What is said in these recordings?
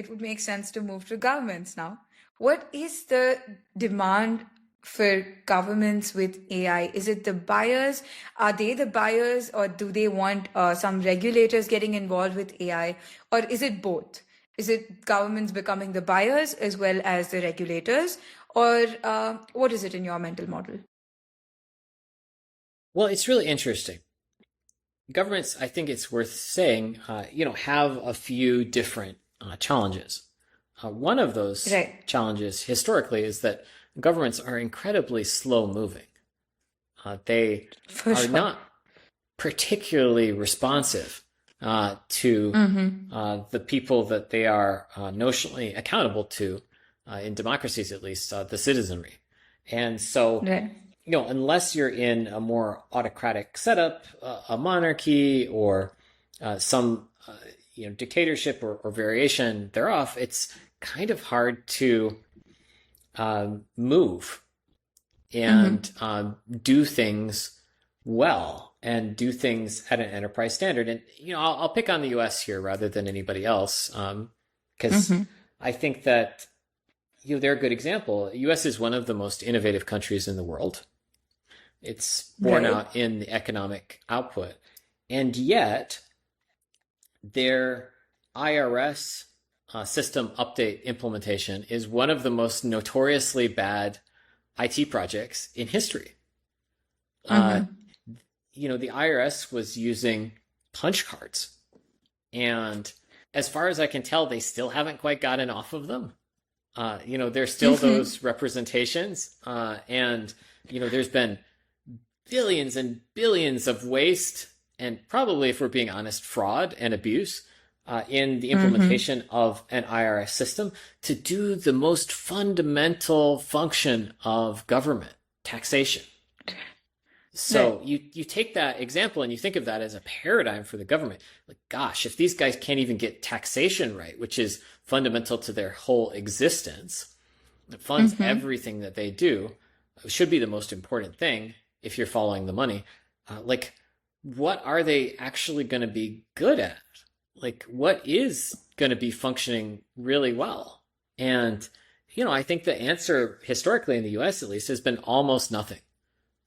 it would make sense to move to governments now. What is the demand for governments with AI? Is it the buyers? Are they the buyers, or do they want some regulators getting involved with AI? Or is it both? Is it governments becoming the buyers as well as the regulators? Or what is it in your mental model? Well, it's really interesting. Governments, I think it's worth saying, have a few different challenges. One of those challenges historically is that governments are incredibly slow moving. They are not particularly responsive to the people that they are notionally accountable to, in democracies at least, the citizenry. And so, unless you're in a more autocratic setup, a monarchy, or some dictatorship or variation thereof, it's kind of hard to move and do things well and do things at an enterprise standard. And I'll pick on the US here rather than anybody else, because I think that they're a good example. The US is one of the most innovative countries in the world. It's borne out in the economic output. And yet, their IRS system update implementation is one of the most notoriously bad IT projects in history. The IRS was using punch cards. And as far as I can tell, they still haven't quite gotten off of them. There's still those representations. And there's been billions and billions of waste and probably, if we're being honest, fraud and abuse in the implementation of an IRS system to do the most fundamental function of government, taxation. So you take that example and you think of that as a paradigm for the government. Like, gosh, if these guys can't even get taxation right, which is fundamental to their whole existence, it funds everything that they do, it should be the most important thing if you're following the money. What are they actually going to be good at? Like, what is going to be functioning really well? And, I think the answer historically in the US, at least, has been almost nothing.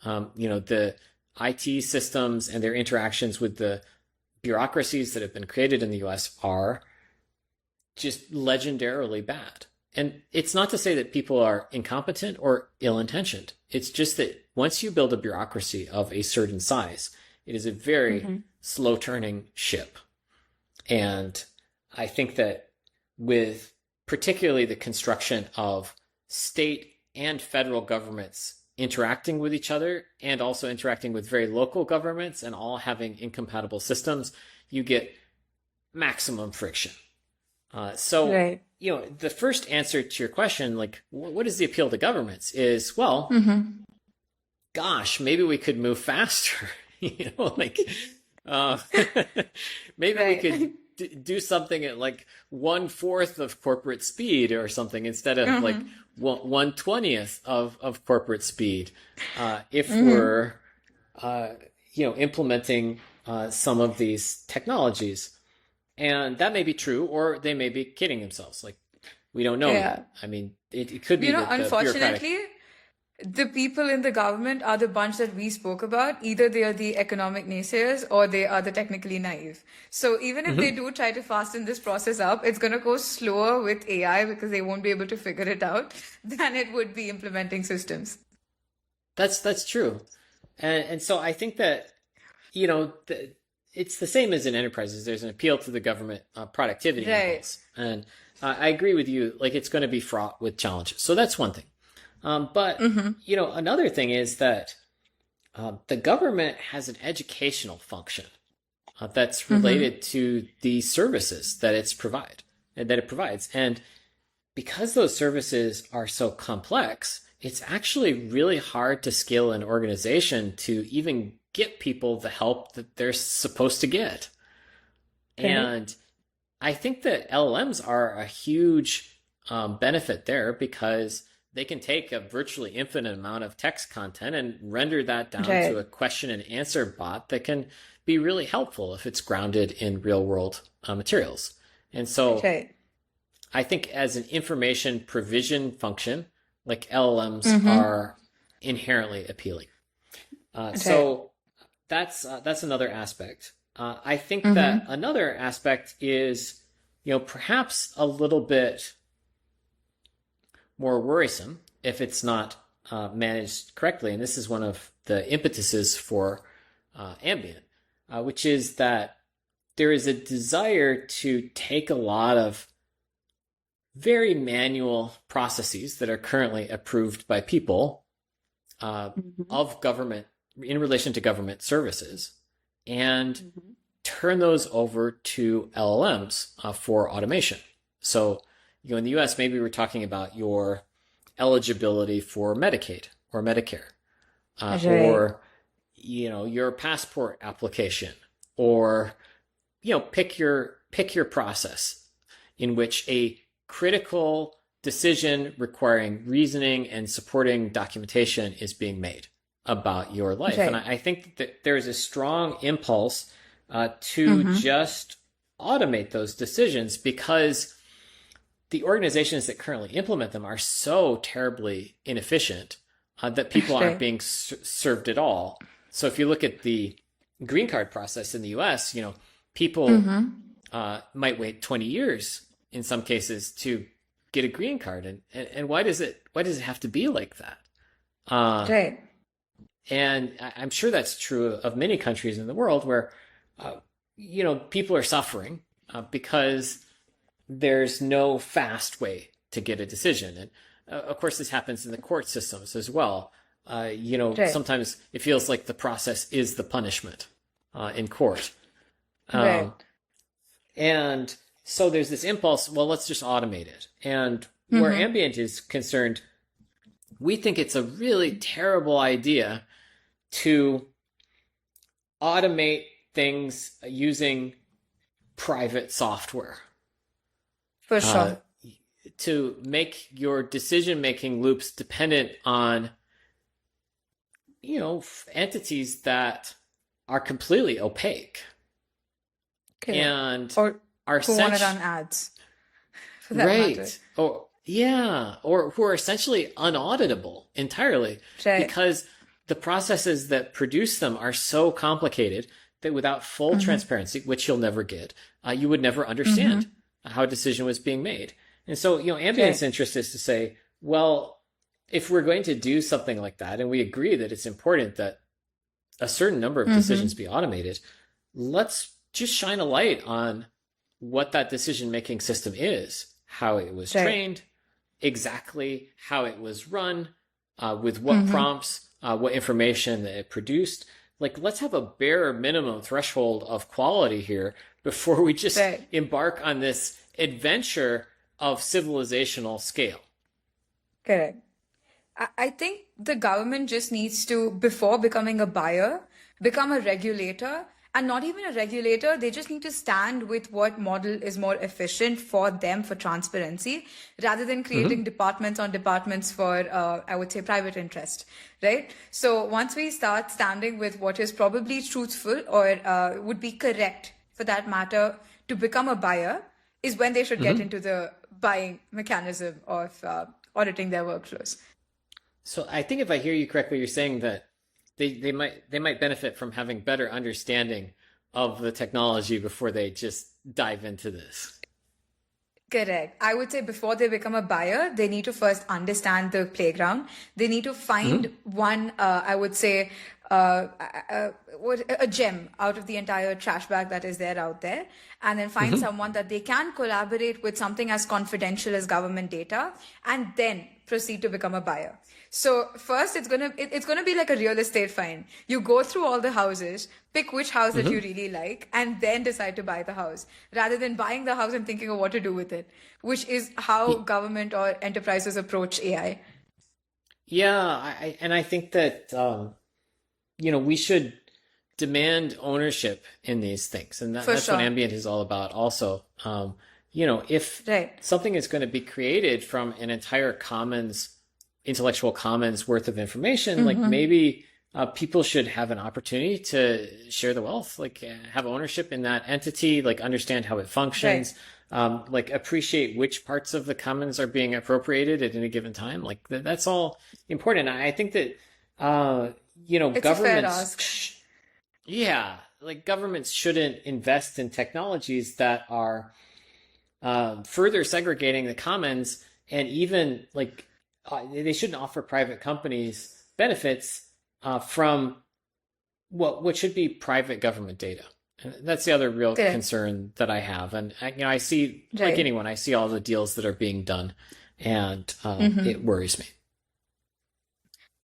The IT systems and their interactions with the bureaucracies that have been created in the US are just legendarily bad. And it's not to say that people are incompetent or ill-intentioned. It's just that once you build a bureaucracy of a certain size, it is a very slow-turning ship. And I think that with particularly the construction of state and federal governments interacting with each other and also interacting with very local governments and all having incompatible systems, you get maximum friction. The first answer to your question, like, what is the appeal to governments is, well, gosh, maybe we could move faster. Maybe we could do something at like 1/4 of corporate speed or something instead of like 1/20th of corporate speed. If we're, implementing some of these technologies. And that may be true, or they may be kidding themselves. Like, we don't know yet. I mean, it could be that unfortunately, the people in the government are the bunch that we spoke about. Either they are the economic naysayers or they are the technically naive. So even if they do try to fasten this process up, it's going to go slower with AI because they won't be able to figure it out than it would be implementing systems. That's true. And so I think that, it's the same as in enterprises. There's an appeal to the government productivity goals. And I agree with you. Like, it's going to be fraught with challenges. So that's one thing. But, another thing is that the government has an educational function that's related to the services that it provides. And because those services are so complex, it's actually really hard to scale an organization to even get people the help that they're supposed to get. And I think that LLMs are a huge benefit there because they can take a virtually infinite amount of text content and render that down to a question and answer bot that can be really helpful if it's grounded in real world materials. And so I think as an information provision function, like LLMs are inherently appealing. So that's another aspect. I think that another aspect is, perhaps a little bit more worrisome if it's not managed correctly. And this is one of the impetuses for Ambient, which is that there is a desire to take a lot of very manual processes that are currently approved by people of government in relation to government services and turn those over to LLMs for automation. So, in the US, maybe we're talking about your eligibility for Medicaid or Medicare, or, your passport application, or, pick your process in which a critical decision requiring reasoning and supporting documentation is being made about your life. And I think that there's a strong impulse to just automate those decisions because the organizations that currently implement them are so terribly inefficient that people aren't being served at all. So if you look at the green card process in the US, people might wait 20 years in some cases to get a green card. And why does it have to be like that? And I'm sure that's true of many countries in the world where, people are suffering because there's no fast way to get a decision. And of course, this happens in the court systems as well. Sometimes it feels like the process is the punishment in court. And so there's this impulse, well, let's just automate it. And where Ambient is concerned, we think it's a really terrible idea to automate things using private software. For sure. To make your decision-making loops dependent on, entities that are completely opaque. And or are who want to run ads. For that matter. Or who are essentially unauditable entirely. Because the processes that produce them are so complicated that without full transparency, which you'll never get, you would never understand how a decision was being made. And so, Ambient's interest is to say, well, if we're going to do something like that, and we agree that it's important that a certain number of decisions be automated, let's just shine a light on what that decision-making system is, how it was trained, exactly how it was run, with what prompts, what information that it produced. Like, let's have a bare minimum threshold of quality here before we just embark on this adventure of civilizational scale. Correct. I think the government just needs to, before becoming a buyer, become a regulator. And not even a regulator, they just need to stand with what model is more efficient for them for transparency, rather than creating departments on departments for, I would say, private interest, right? So once we start standing with what is probably truthful or would be correct, for that matter, to become a buyer, is when they should get into the buying mechanism of auditing their workflows. So I think if I hear you correctly, you're saying that they might benefit from having better understanding of the technology before they just dive into this. Correct. I would say before they become a buyer, they need to first understand the playground. They need to find one, I would say, a gem out of the entire trash bag that is there out there, and then find someone that they can collaborate with, something as confidential as government data, and then proceed to become a buyer. So first, it's gonna be like a real estate find. You go through all the houses, pick which house that you really like, and then decide to buy the house, rather than buying the house and thinking of what to do with it, which is how government or enterprises approach AI. Yeah, I think that we should demand ownership in these things, and that's what Ambient is all about. Also, if something is going to be created from an entire intellectual commons worth of information, like maybe people should have an opportunity to share the wealth, like have ownership in that entity, like understand how it functions, like appreciate which parts of the commons are being appropriated at any given time. Like that's all important. I think that It's a fair ask. Yeah, like governments shouldn't invest in technologies that are further segregating the commons, and even like they shouldn't offer private companies benefits from what should be private government data. And that's the other real Correct. concern that I have, and I see, like Right. anyone, I see all the deals that are being done, and it worries me.